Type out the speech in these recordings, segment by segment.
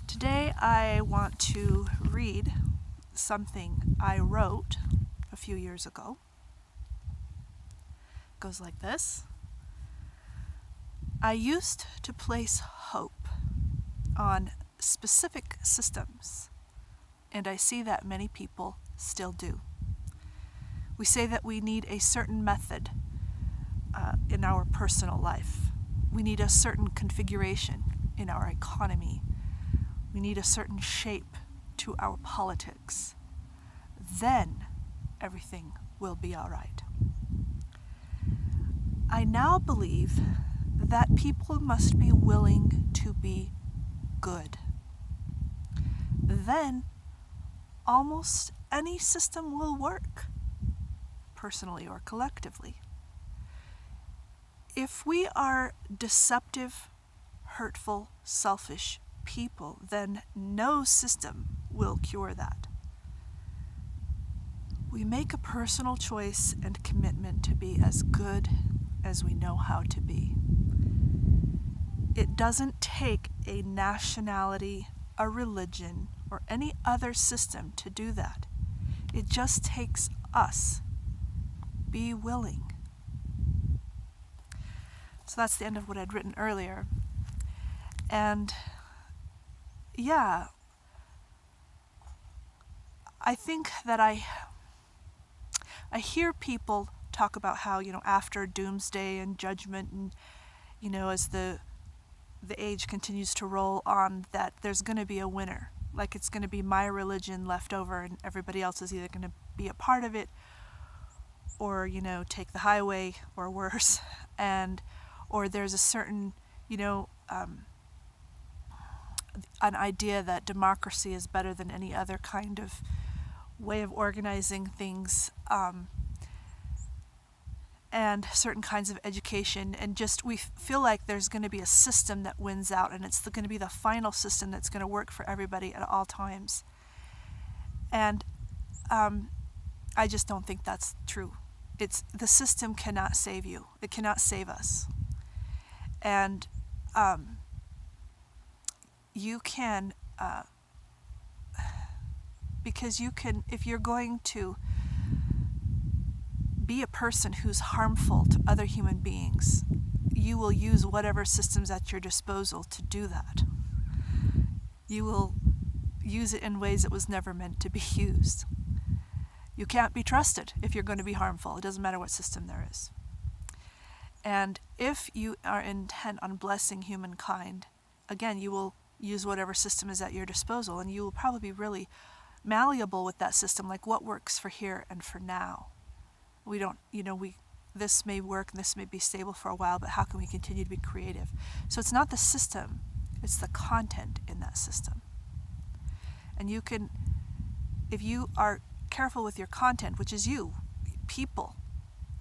Today I want to read something I wrote a few years ago. It goes like this. I used to place hope on specific systems, and I see that many people still do. We say that we need a certain method in our personal life. We need a certain configuration in our economy. We need a certain shape to our politics. Then everything will be all right. I now believe that people must be willing to be good. Then almost any system will work, personally or collectively. If we are deceptive, hurtful, selfish people, then no system will cure that. We make a personal choice and commitment to be as good as we know how to be. It doesn't take a nationality, a religion, or any other system to do that. It just takes us. Be willing. So that's the end of what I'd written earlier. And yeah, I think that I hear people talk about how, after doomsday and judgment and, as the age continues to roll on, that there's going to be a winner. Like it's going to be my religion left over and everybody else is either going to be a part of it or, take the highway or worse. Or there's a certain, an idea that democracy is better than any other kind of way of organizing things, and certain kinds of education, and just we feel like there's going to be a system that wins out, and it's going to be the final system that's going to work for everybody at all times. And I just don't think that's true. The system cannot save you. It cannot save us. And you can, because you can, if you're going to be a person who's harmful to other human beings, you will use whatever systems at your disposal to do that. You will use it in ways it was never meant to be used. You can't be trusted if you're going to be harmful. It doesn't matter what system there is. And if you are intent on blessing humankind, again, you will use whatever system is at your disposal, and you will probably be really malleable with that system, like what works for here and for now. We don't, this may work and this may be stable for a while, but how can we continue to be creative? So it's not the system, it's the content in that system. And you can, if you are careful with your content, which is you, people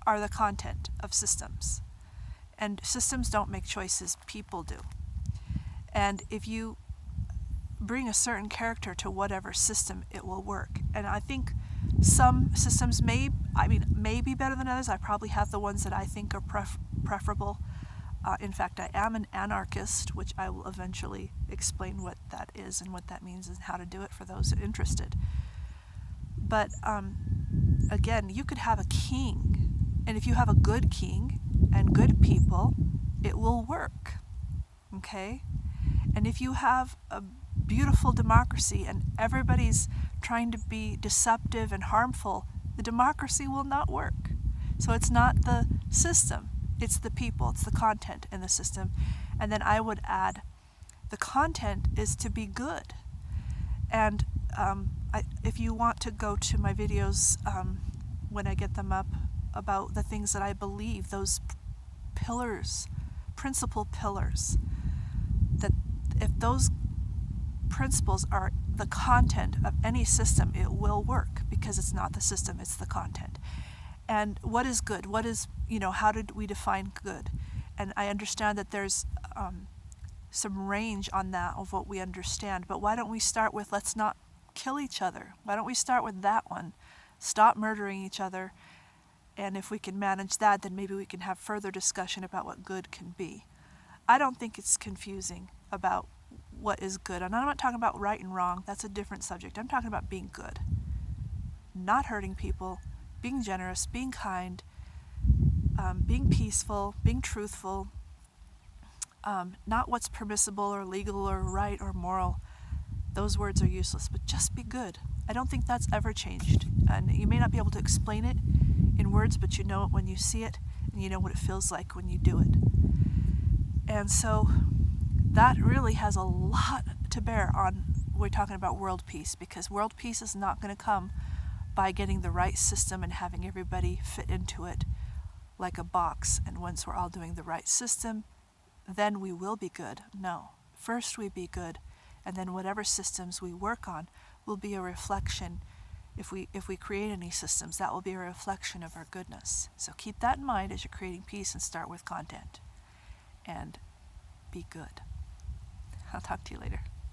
are the content of systems. And systems don't make choices, people do. And if you bring a certain character to whatever system, it will work. And I think some systems may be better than others. I probably have the ones that I think are preferable. In fact, I am an anarchist, which I will eventually explain what that is and what that means and how to do it for those interested. But again, you could have a king, and if you have a good king and good people, it will work, okay? And if you have a beautiful democracy and everybody's trying to be deceptive and harmful, the democracy will not work. So it's not the system, it's the people, it's the content in the system. And then I would add, the content is to be good. And if you want to go to my videos when I get them up about the things that I believe, those pillars, principal pillars, that if those principles are the content of any system, it will work, because it's not the system, it's the content. And what is good? What is, how did we define good? And I understand that there's some range on that of what we understand, but why don't we start with, let's not kill each other? Why don't we start with that one? Stop murdering each other. And if we can manage that, then maybe we can have further discussion about what good can be. I don't think it's confusing about what is good. And I'm not talking about right and wrong. That's a different subject. I'm talking about being good. Not hurting people, being generous, being kind, being peaceful, being truthful, not what's permissible or legal or right or moral. Those words are useless, but just be good. I don't think that's ever changed. And you may not be able to explain it in words, but you know it when you see it, and you know what it feels like when you do it. And so that really has a lot to bear on, we're talking about world peace, because world peace is not going to come by getting the right system and having everybody fit into it like a box. And once we're all doing the right system, then we will be good. No. First we be good, and then whatever systems we work on will be a reflection. If we create any systems, that will be a reflection of our goodness. So keep that in mind as you're creating peace, and start with content. And be good. I'll talk to you later.